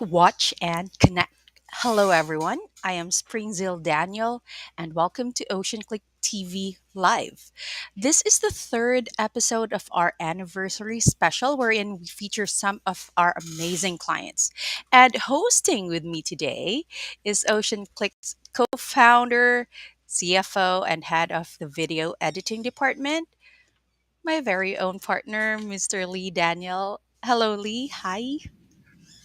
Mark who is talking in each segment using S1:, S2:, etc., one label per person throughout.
S1: watch, and connect. Hello, everyone. I am Springzil Daniel, and welcome to OceanClick TV Live. This is the third episode of our anniversary special, wherein we feature some of our amazing clients. And hosting with me today is OceanClick's co founder, CFO, and head of the video editing department, my very own partner, Mr. Lee Daniel. Hello, Lee. Hi.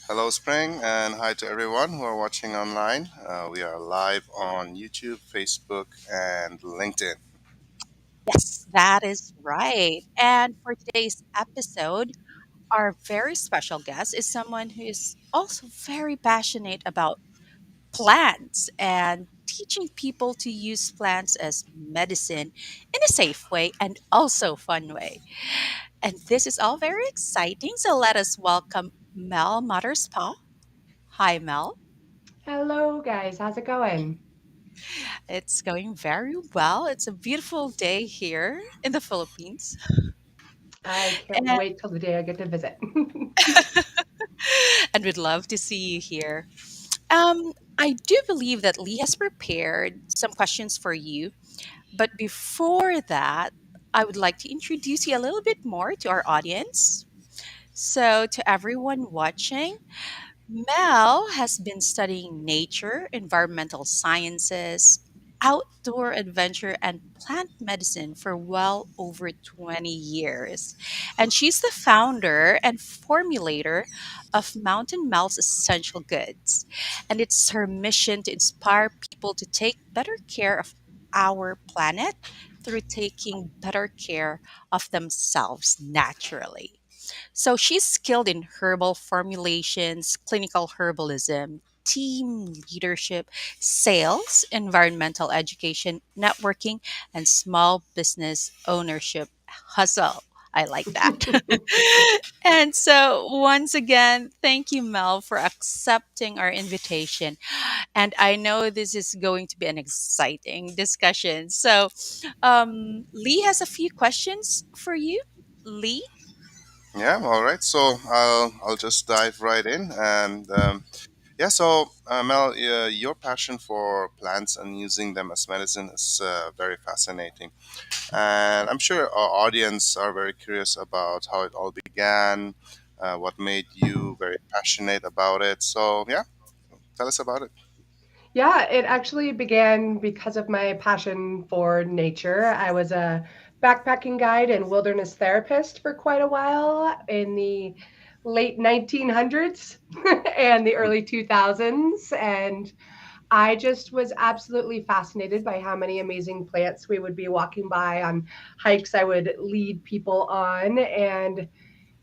S2: Hello, Spring, and hi to everyone who are watching online. We are live on YouTube, Facebook, and LinkedIn.
S1: Yes, that is right. And for today's episode, our very special guest is someone who is also very passionate about plants and teaching people to use plants as medicine in a safe way and also fun way. And this is all very exciting. So let us welcome Mel Mutterspaugh. Hi, Mel.
S3: Hello, guys. How's it going?
S1: It's going very well. It's a beautiful day here in the Philippines.
S3: I can't wait till the day I get to visit.
S1: And we'd love to see you here. I do believe that Lee has prepared some questions for you, but before that, I would like to introduce you a little bit more to our audience. So, to everyone watching, Mel has been studying nature, environmental sciences, outdoor adventure, and plant medicine for well over 20 years. And she's the founder and formulator of Mountain Mel's Essential Goods. And it's her mission to inspire people to take better care of our planet through taking better care of themselves naturally. So she's skilled in herbal formulations, clinical herbalism, team leadership, sales, environmental education, networking, and small business ownership hustle. I like that. And so, once again, thank you, Mel, for accepting our invitation. And I know this is going to be an exciting discussion. So, Lee has a few questions for you. Lee?
S2: Yeah, all right. So I'll just dive right in, and Mel, your passion for plants and using them as medicine is very fascinating, and I'm sure our audience are very curious about how it all began, what made you very passionate about it. So yeah, tell us about it.
S3: Yeah, it actually began because of my passion for nature. I was a backpacking guide and wilderness therapist for quite a while in the late 1900s and the early 2000s. And I just was absolutely fascinated by how many amazing plants we would be walking by on hikes I would lead people on. And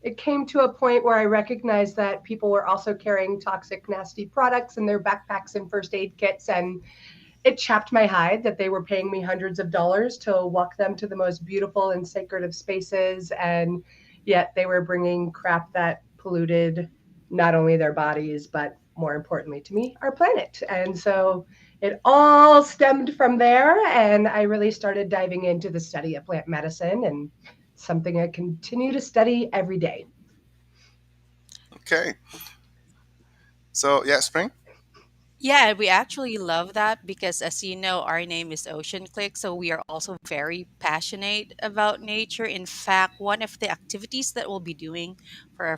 S3: it came to a point where I recognized that people were also carrying toxic, nasty products in their backpacks and first aid kits. And it chapped my hide that they were paying me hundreds of dollars to walk them to the most beautiful and sacred of spaces. And yet they were bringing crap that polluted not only their bodies, but more importantly to me, our planet. And so it all stemmed from there. And I really started diving into the study of plant medicine and something I continue to study every day.
S2: Okay, so yeah, Spring.
S1: Yeah, we actually love that because, as you know, our name is Ocean Click, so we are also very passionate about nature. In fact, one of the activities that we'll be doing for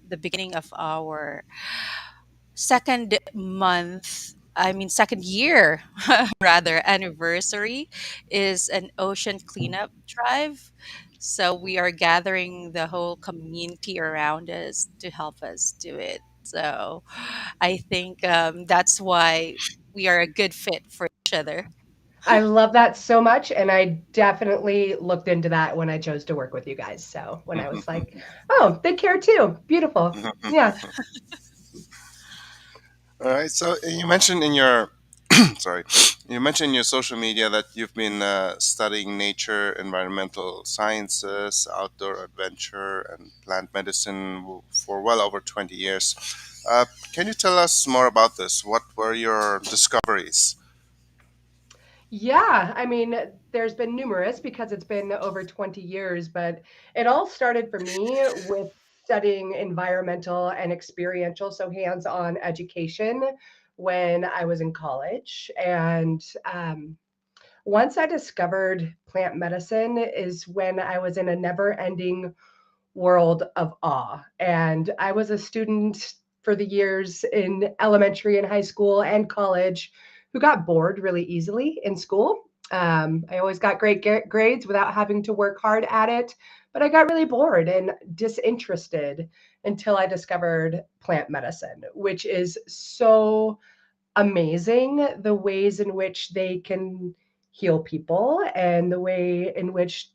S1: the beginning of our second month, second year, rather, anniversary is an ocean cleanup drive. So we are gathering the whole community around us to help us do it. So I think that's why we are a good fit for each other.
S3: I love that so much. And I definitely looked into that when I chose to work with you guys. So when I was like, oh, they care too. Beautiful. Yeah.
S2: All right. So you mentioned in your sorry, you mentioned in your social media that you've been studying nature, environmental sciences, outdoor adventure, and plant medicine for well over 20 years. Can you tell us more about this? What were your discoveries?
S3: Yeah. I mean, there's been numerous because it's been over 20 years, but it all started for me with studying environmental and experiential, so hands on education when I was in college. And once I discovered plant medicine is when I was in a never ending world of awe. And I was a student for the years in elementary and high school and college who got bored really easily in school. I always got great grades without having to work hard at it, but I got really bored and disinterested until I discovered plant medicine, which is so amazing, the ways in which they can heal people and the way in which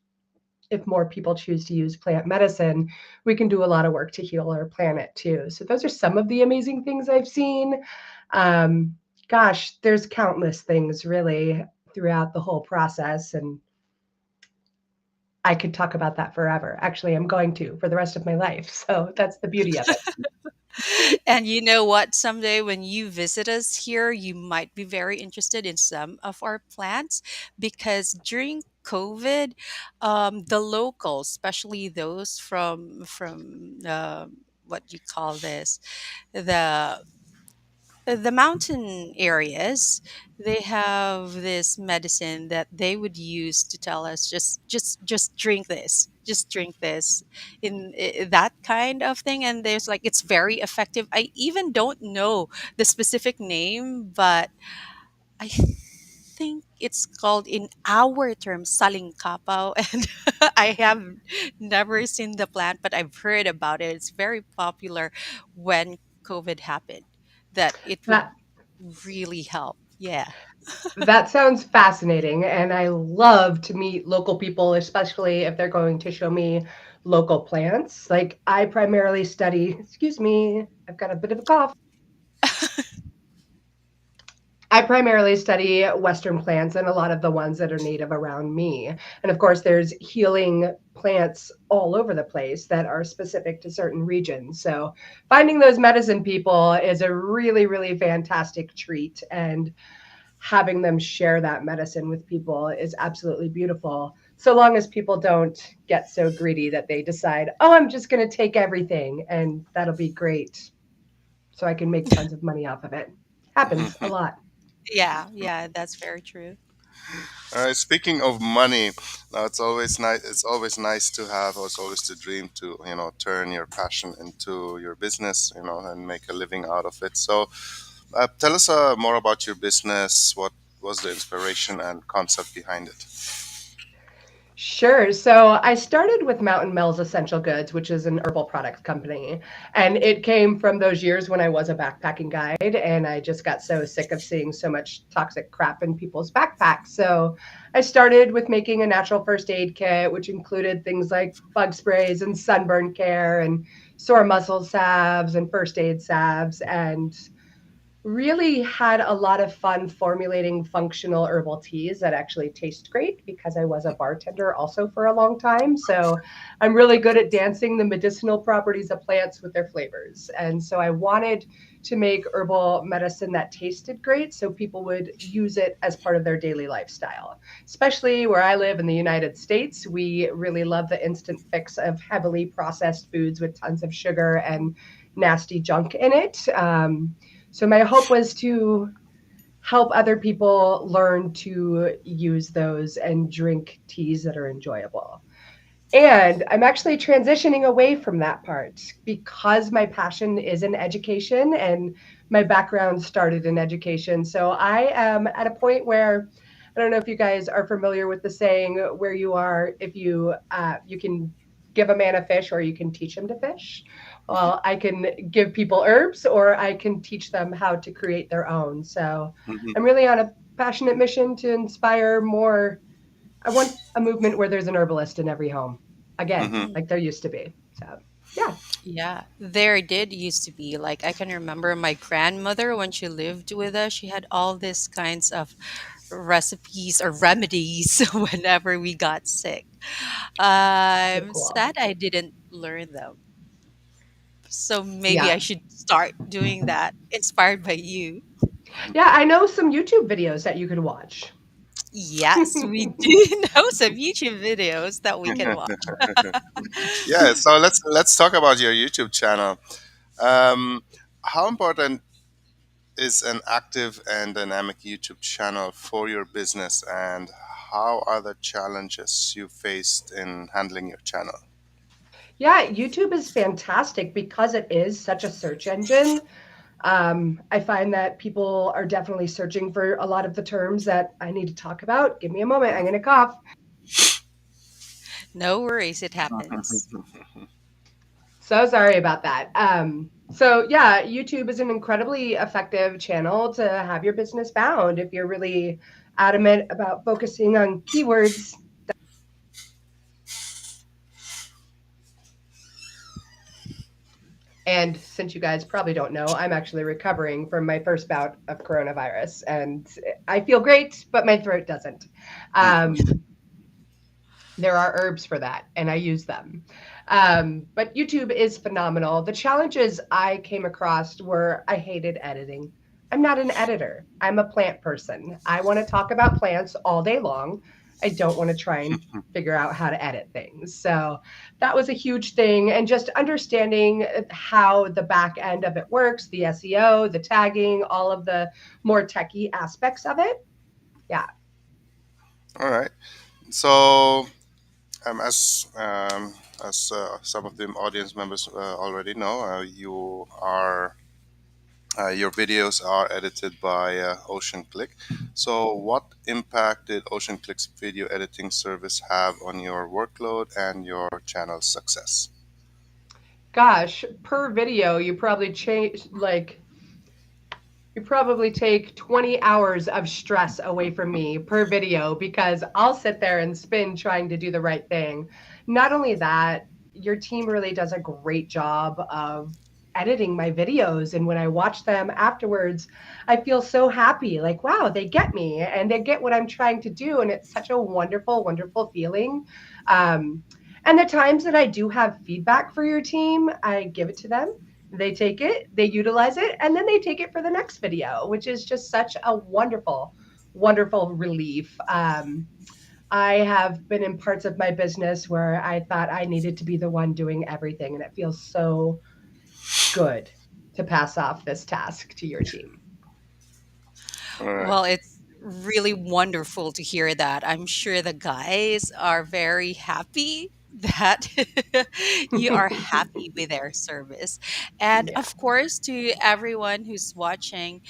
S3: if more people choose to use plant medicine, we can do a lot of work to heal our planet too. So those are some of the amazing things I've seen. Um, Gosh, there's countless things really throughout the whole process, and I could talk about that forever. Actually, I'm going to for the rest of my life. So that's the beauty of it.
S1: And you know what? Someday when you visit us here, you might be very interested in some of our plants because during COVID, the locals, especially those from what do you call this, the the mountain areas, they have this medicine that they would use to tell us just drink this, just drink this, that kind of thing. And there's like it's very effective. I even don't know the specific name, but I think it's called in our term saling kapao. And I have never seen the plant, but I've heard about it. It's very popular when COVID happened, that it would
S3: That
S1: really help. Yeah.
S3: that sounds fascinating, and I love to meet local people, especially if they're going to show me local plants. Like I primarily study, excuse me, I've got a bit of a cough. I primarily study Western plants and a lot of the ones that are native around me. And of course, there's healing plants all over the place that are specific to certain regions. So finding those medicine people is a really, really fantastic treat. And having them share that medicine with people is absolutely beautiful. So long as people don't get so greedy that they decide, oh, I'm just going to take everything and that'll be great. So I can make tons of money off of it. Happens a lot.
S1: Yeah, yeah, that's very true.
S2: All right. Speaking of money, now it's always nice. It's always nice to have, or it's always to dream to, turn your passion into your business, and make a living out of it. So, tell us more about your business. What was the inspiration and concept behind it?
S3: Sure. So I started with Mountain Mel's Essential Goods, which is an herbal products company. And it came from those years when I was a backpacking guide and I just got so sick of seeing so much toxic crap in people's backpacks. So I started with making a natural first aid kit, which included things like bug sprays and sunburn care and sore muscle salves and first aid salves. And really had a lot of fun formulating functional herbal teas that actually taste great because I was a bartender also for a long time. So I'm really good at dancing the medicinal properties of plants with their flavors. And so I wanted to make herbal medicine that tasted great so people would use it as part of their daily lifestyle. Especially where I live in the United States, we really love the instant fix of heavily processed foods with tons of sugar and nasty junk in it. So my hope was to help other people learn to use those and drink teas that are enjoyable. And I'm actually transitioning away from that part because my passion is in education and my background started in education. So I am at a point where I don't know if you guys are familiar with the saying where you are if you can give a man a fish or you can teach him to fish. Well, I can give people herbs or I can teach them how to create their own. So
S2: Hmm.
S3: I'm really on a passionate mission to inspire more. I want a movement where there's an herbalist in every home again,
S2: Hmm.
S1: Mm.
S3: like there used to be. So, yeah,
S1: Yeah, there did used to be. Like I can remember my grandmother when she lived with us, she had all these kinds of recipes or remedies whenever we got sick.
S3: so
S1: I'm
S3: cool.
S1: sad I didn't learn them. So maybe I
S3: Yeah.
S1: should start doing that, inspired by you.
S3: Yeah, I know some YouTube videos that you could watch.
S1: Yes, we do know some YouTube videos that we can watch.
S2: Yeah, so let's talk about your YouTube channel. Um, how important is an active and dynamic YouTube channel for your business, and how are the challenges you faced in handling your channel?
S3: Yeah, YouTube is fantastic because it is such a search engine. I find that people are definitely searching for a lot of the terms that I need to talk about. Give me a moment. I'm going to cough.
S1: No worries, it happens.
S3: So sorry about that. So yeah, YouTube is an incredibly effective channel to have your business found if you're really adamant about focusing on keywords. And since you guys probably don't know, I'm actually recovering from my first bout of coronavirus, and I feel great, but my throat doesn't.
S2: Mhm.
S3: Um, there are herbs for that, and I use them. But YouTube is phenomenal. The challenges I came across were I hated editing. I'm not an editor. I'm a plant person. I want to talk about plants all day long. I don't want to try and figure out how to edit things. So that was a huge thing. And just understanding how the back end of it works, the SEO, the tagging, all of the more techie aspects of it. Yeah.
S2: All right. So, as some of the audience members already know, you are your videos are edited by OceanClick. So, what impact did OceanClick's video editing service have on your workload and your channel's success?
S3: Gosh, per video, you probably change like you probably take 20 hours of stress away from me per video because I'll sit there and spin trying to do the right thing. Not only that, your team really does a great job of editing my videos. And when I watch them afterwards, I feel so happy like, wow, they get me and they get what I'm trying to do. And it's such a wonderful, wonderful feeling. Um, and the times that I do have feedback for your team, I give it to them, they take it, they utilize it, and then they take it for the next video, which is just such a wonderful, wonderful relief. I have been in parts of my business where I thought I needed to be the one doing everything, and it feels so good to pass off this task to your team.
S2: All right.
S1: Well, it's really wonderful to hear that. I'm sure the guys are very happy that you are happy with their service. And
S3: Yeah.
S1: of course, to everyone who's watching,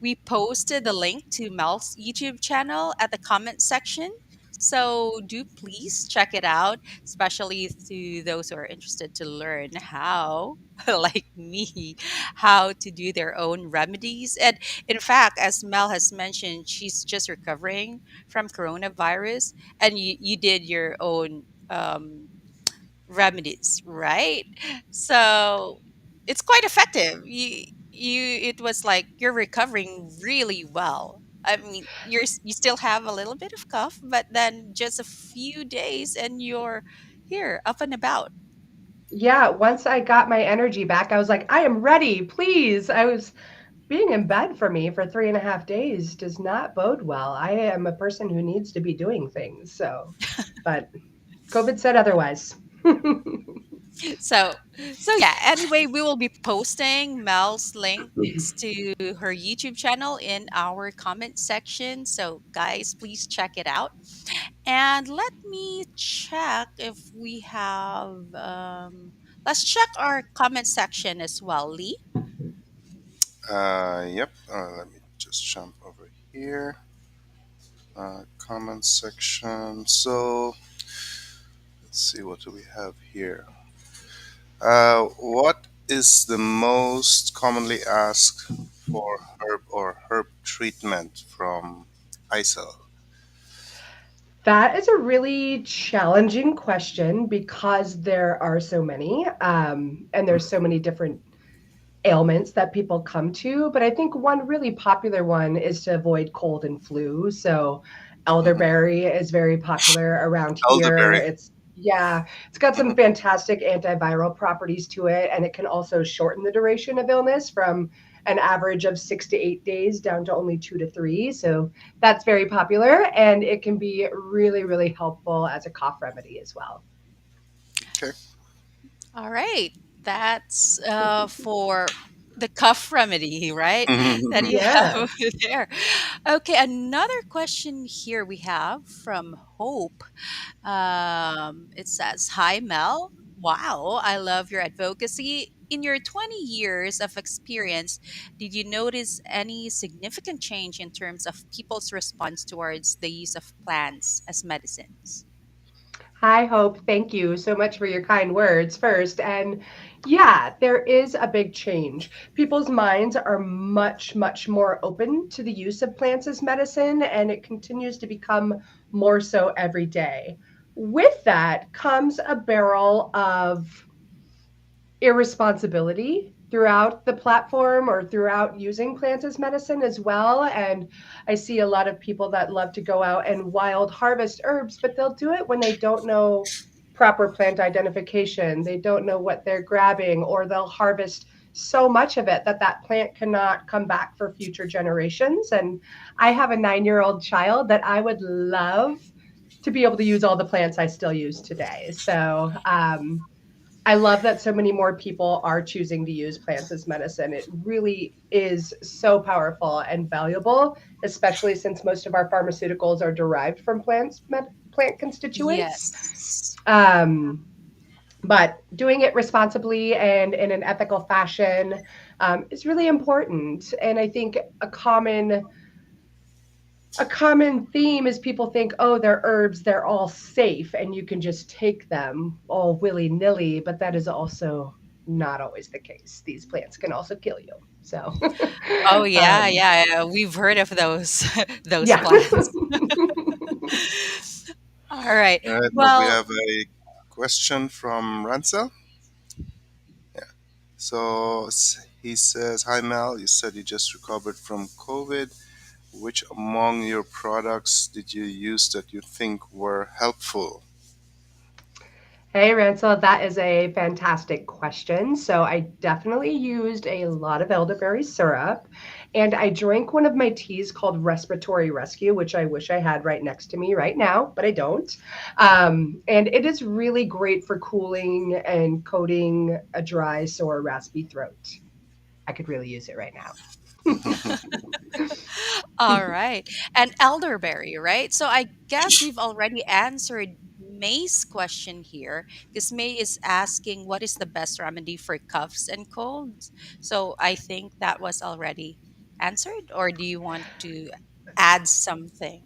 S1: we posted the link to Mel's YouTube channel at the comment section. So do please check it out, especially to those who are interested to learn how, like me, how to do their own remedies. And in fact, as Mel has mentioned, she's just recovering from coronavirus, and you did your own remedies, right? So it's quite effective. It was like you're recovering really well. I mean, you still have a little bit of cough, but then just a few days and you're here up and about.
S3: Yeah, once I got my energy back, I was like, I am ready, please. I was being in bed for me for 3.5 days does not bode well. I am a person who needs to be doing things. So, but COVID said otherwise.
S1: So yeah, anyway, we will be posting Mel's links to her YouTube channel in our comment section. So guys, please check it out. And let me check if we have let's check our comment section as well, Lee.
S2: Yep. Let me just jump over here. Comment section. So let's see, what do we have here? What is the most commonly asked for herb treatment from ISIL?
S3: That is a really challenging question because there are so many, and there's so many different ailments that people come to. But I think one really popular one is to avoid cold and flu. So
S2: Mhm.
S3: elderberry is very popular around here.
S2: Elderberry.
S3: It's got some
S2: Mhm.
S3: fantastic antiviral properties to it, and it can also shorten the duration of illness from an average of 6 to 8 days down to only 2 to 3. So that's very popular, and it can be really, really helpful as a cough remedy as well.
S2: Okay.
S1: All right. That's for the cough remedy, right? That you
S3: Yeah.
S1: have there. Okay, another question here we have from Hope. It says, "Hi, Mel. Wow, I love your advocacy. In your 20 years of experience, did you notice any significant change in terms of people's response towards the use of plants as medicines?"
S3: Hi, Hope. Thank you so much for your kind words first. And yeah, there is a big change. People's minds are much, much more open to the use of plants as medicine, and it continues to become more so every day. With that comes a barrel of irresponsibility throughout the platform or throughout using plants as medicine as well. And I see a lot of people that love to go out and wild harvest herbs, but they'll do it when they don't know proper plant identification. They don't know what they're grabbing, or they'll harvest so much of it that that plant cannot come back for future generations. And I have a 9-year-old child that I would love to be able to use all the plants I still use today. So I love that so many more people are choosing to use plants as medicine. It really is so powerful and valuable, especially since most of our pharmaceuticals are derived from plant constituents.
S1: Yes.
S3: Um, but doing it responsibly and in an ethical fashion is really important. And I think a common theme is people think, oh, they're herbs, they're all safe, and you can just take them all willy nilly. But that is also not always the case. These plants can also kill you. So,
S1: Oh yeah,
S3: um,
S1: yeah, yeah. We've heard of those those
S3: yeah.
S1: plants. All right.
S2: All right. Now we
S1: Well,
S2: have a question from Ransel. So he says, "Hi Mel, you said you just recovered from COVID. Which among your products did you use that you think were helpful?"
S3: Hey, Ransel, that is a fantastic question. So, I definitely used a lot of elderberry syrup, and I drank one of my teas called Respiratory Rescue, which I wish I had right next to me right now, but I don't. And it is really great for cooling and coating a dry, sore, raspy throat. I could really use it right now.
S1: all right. And elderberry, right? So I guess we've already answered May's question here because May is asking what is the best remedy for coughs and colds. So I think that was already answered, or do you want to add something?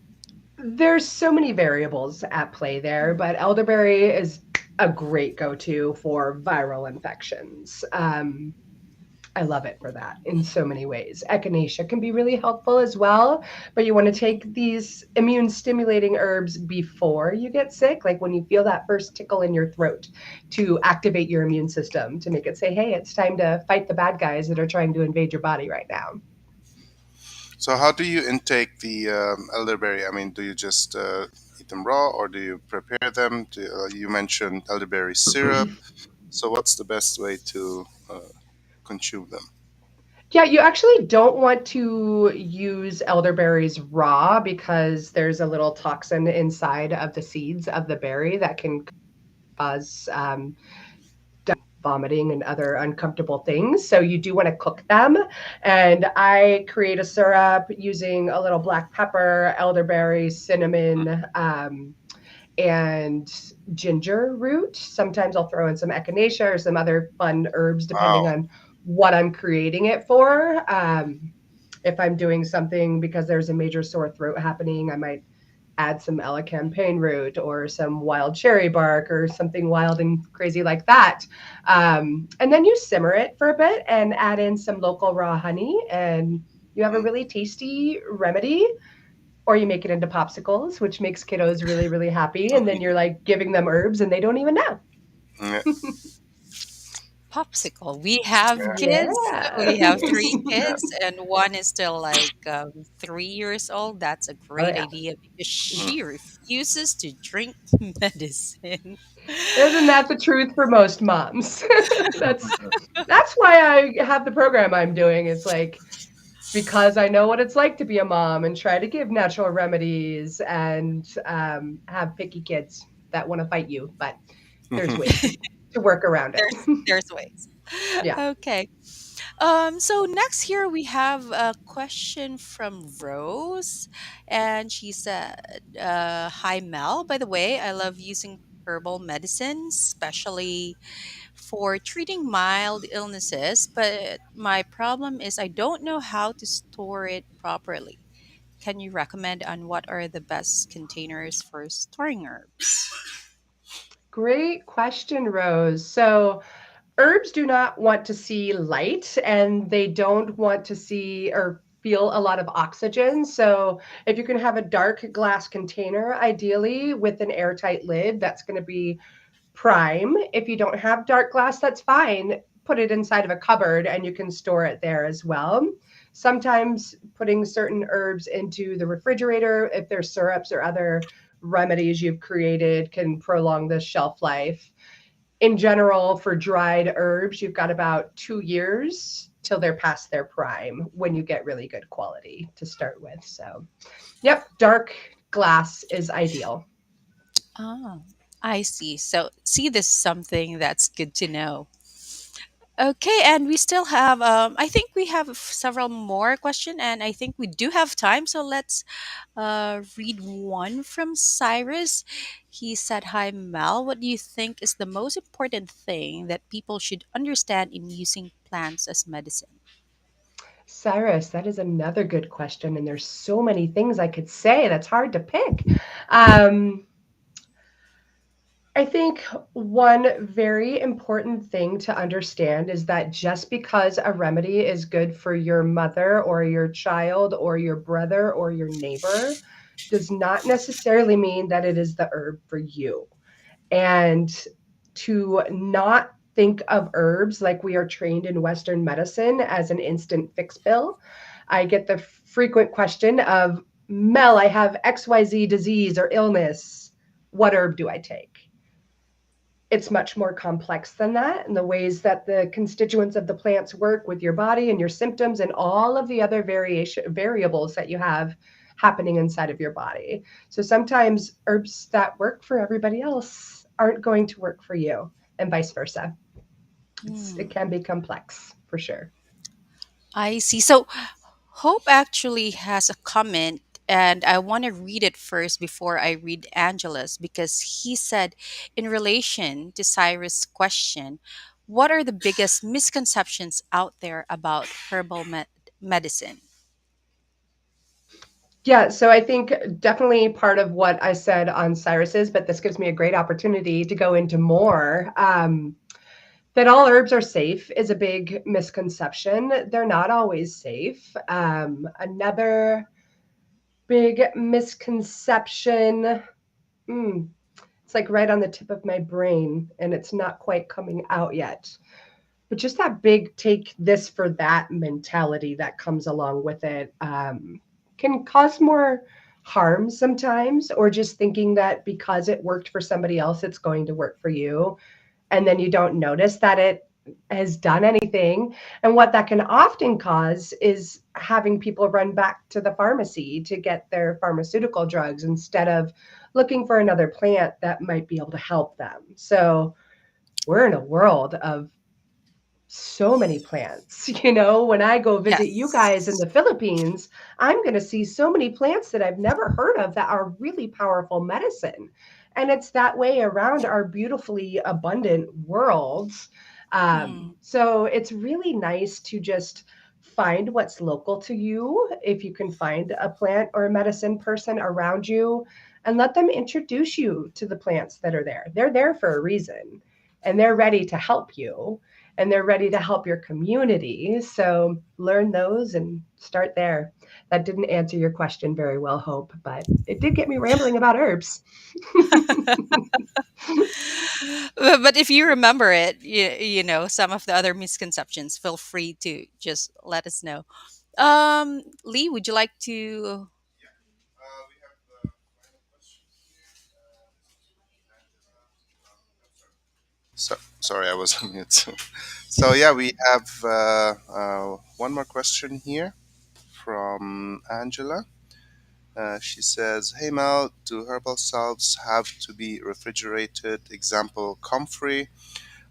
S3: There's so many variables at play there, but elderberry is a great go-to for viral infections. I love it for that in so many ways. Echinacea can be really helpful as well, but you want to take these immune stimulating herbs before you get sick, like when you feel that first tickle in your throat, to activate your immune system to make it say, hey, it's time to fight the bad guys that are trying to invade your body right now.
S2: So how do you intake the elderberry? I mean, do you just eat them raw, or do you prepare them? You mentioned elderberry syrup. So what's the best way to consume them?
S3: Yeah, you actually don't want to use elderberries raw because there's a little toxin inside of the seeds of the berry that can cause vomiting and other uncomfortable things. So you do want to cook them. And I create a syrup using a little black pepper, elderberry, cinnamon, and ginger root. Sometimes I'll throw in some echinacea or some other fun herbs depending
S2: Wow.
S3: on what I'm creating it for. If I'm doing something because there's a major sore throat happening, I might add some elecampane root or some wild cherry bark or something wild and crazy like that. And then you simmer it for a bit and add in some local raw honey, and you have a
S2: Mm,
S3: really tasty remedy. Or you make it into popsicles, which makes kiddos really, really happy. And then
S2: okay.
S3: you're like giving them herbs and they don't even know.
S2: Yeah.
S1: Popsicle. We have
S2: Yeah.
S1: kids.
S3: Yeah.
S1: We have three
S2: Yeah.
S1: kids, and one is still like 3 years old. That's a
S3: Oh
S1: great
S3: yeah.
S1: idea because
S2: Mm.
S1: she refuses to drink medicine.
S3: Isn't that the truth for most moms? that's that's why I have the program I'm doing. It's like because I know what it's like to be a mom and try to give natural remedies and have picky kids that want to fight you, but there's ways to work around it.
S1: There's ways.
S3: Yeah.
S1: Okay. So next here we have a question from Rose, and she said, "Hi Mel. By the way, I love using herbal medicines, especially for treating mild illnesses. But my problem is I don't know how to store it properly. Can you recommend on what are the best containers for storing herbs?"
S3: Great question, Rose. So, herbs do not want to see light and they don't want to see or feel a lot of oxygen. So, if you can have a dark glass container, ideally with an airtight lid, that's going to be prime. If you don't have dark glass, that's fine. Put it inside of a cupboard and you can store it there as well. Sometimes putting certain herbs into the refrigerator, if there's syrups or other remedies you've created, can prolong the shelf life. In general, for dried herbs, you've got about 2 years till they're past their prime when you get really good quality to start with. So, yep, dark glass is ideal.
S1: Oh, I see. So, see, this is something that's good to know. Okay, and we still have, I think we have several more questions, and I think we do have time. So let's read one from Cyrus. He said, "Hi, Mel. What do you think is the most important thing that people should understand in using plants as medicine?"
S3: Cyrus, that is another good question. And there's so many things I could say that's hard to pick. Um, I think one very important thing to understand is that just because a remedy is good for your mother or your child or your brother or your neighbor does not necessarily mean that it is the herb for you. And to not think of herbs like we are trained in Western medicine as an instant fix pill. I get the frequent question of, Mel, I have XYZ disease or illness. What herb do I take? It's much more complex than that, and the ways that the constituents of the plants work with your body and your symptoms and all of the other variables that you have happening inside of your body. So sometimes herbs that work for everybody else aren't going to work for you, and vice versa. It
S1: Hmm,
S3: can be complex for sure.
S1: I see. So, Hope actually has a comment, and I want to read it first before I read Angela's because he said, in relation to Cyrus' question, what are the biggest misconceptions out there about medicine?
S3: Yeah, so I think definitely part of what I said on Cyrus's, but this gives me a great opportunity to go into more. That all herbs are safe is a big misconception. They're not always safe. Another big misconception, mm, it's like right on the tip of my brain and it's not quite coming out yet. But just that big take this for that mentality that comes along with it can cause more harm sometimes, or just thinking that because it worked for somebody else, it's going to work for you and then you don't notice that it has done anything. And what that can often cause is having people run back to the pharmacy to get their pharmaceutical drugs instead of looking for another plant that might be able to help them. So we're in a world of so many plants. When I go visit you guys in
S1: Yes.
S3: the Philippines, I'm going to see so many plants that I've never heard of that are really powerful medicine. And it's that way around our beautifully abundant worlds.
S1: Hmm.
S3: So it's really nice to just find what's local to you. If you can find a plant or a medicine person around you and let them introduce you to the plants that are there. They're there for a reason and they're ready to help you. and they're ready to help your community. So learn those and start there. That didn't answer your question very well, Hope, but it did get me rambling about herbs.
S1: But if you remember it, you know, some of the other misconceptions, feel free to just let us know. Lee, would you like to?
S2: We have the final question here. Sorry, I was on mute. So yeah, we have one more question here from Angela. She says, "Hey Mel, do herbal salves have to be refrigerated? Example, comfrey.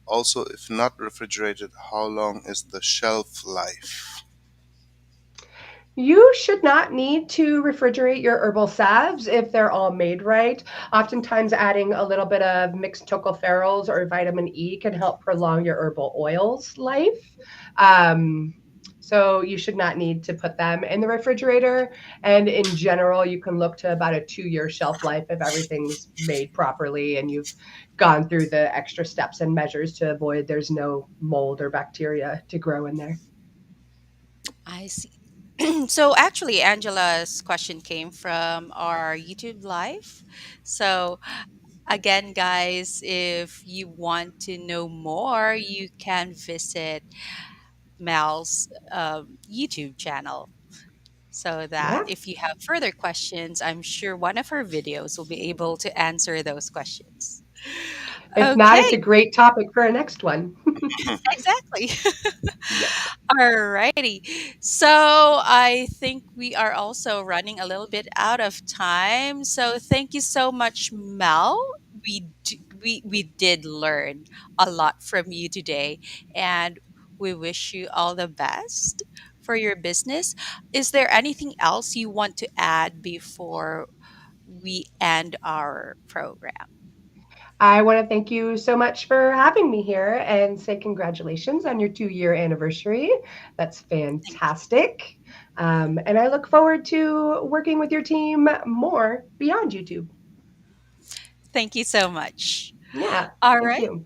S2: Also, if not refrigerated, how long is the shelf life?"
S3: You should not need to refrigerate your herbal salves if they're all made right. Oftentimes, adding a little bit of mixed tocopherols or vitamin E can help prolong your herbal oils life. Um, so you should not need to put them in the refrigerator. And in general, you can look to about a 2 year shelf life if everything's made properly and you've gone through the extra steps and measures to avoid there's no mold or bacteria to grow in there.
S1: I see. So actually, Angela's question came from our YouTube live. So again, guys, if you want to know more, you can visit Mel's YouTube channel. So that
S3: Yeah.
S1: if you have further questions, I'm sure one of her videos will be able to answer those questions.
S3: If not, it's a
S1: Okay,
S3: great topic for our next one.
S1: exactly.
S3: Yes.
S1: Alrighty. So I think we are also running a little bit out of time. So thank you so much, Mel. We did learn a lot from you today, and we wish you all the best for your business. Is there anything else you want to add before we end our program?
S3: I want to thank you so much for having me here and say congratulations on your 2 year anniversary. That's
S1: Thank you.
S3: fantastic. And I look forward to working with your team more beyond YouTube.
S1: Thank you so much.
S3: Yeah.
S1: All
S3: Thank
S1: right.
S3: you.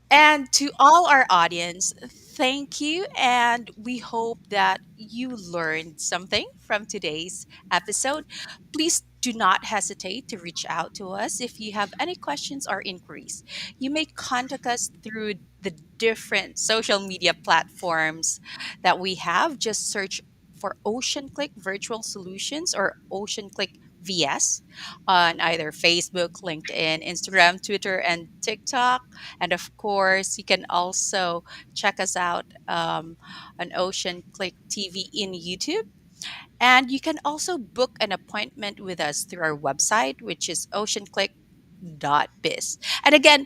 S1: And to all our audience, thank you. And we hope that you learned something from today's episode. Please do not hesitate to reach out to us if you have any questions or inquiries. You may contact us through the different social media platforms that we have. Just search for OceanClick Virtual Solutions or OceanClick VS on either Facebook, LinkedIn, Instagram, Twitter, and TikTok. And of course, you can also check us out on Ocean Click TV in YouTube. And you can also book an appointment with us through our website, which is oceanclick.biz. And again,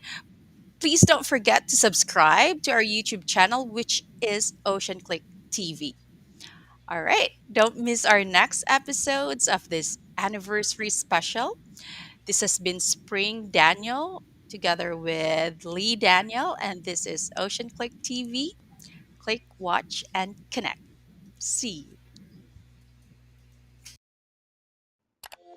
S1: please don't forget to subscribe to our YouTube channel, which is Ocean Click TV. All right, don't miss our next episodes of this anniversary special. This has been Spring Daniel together with Lee Daniel, and this is Ocean Click TV. Click, watch, and connect. See you.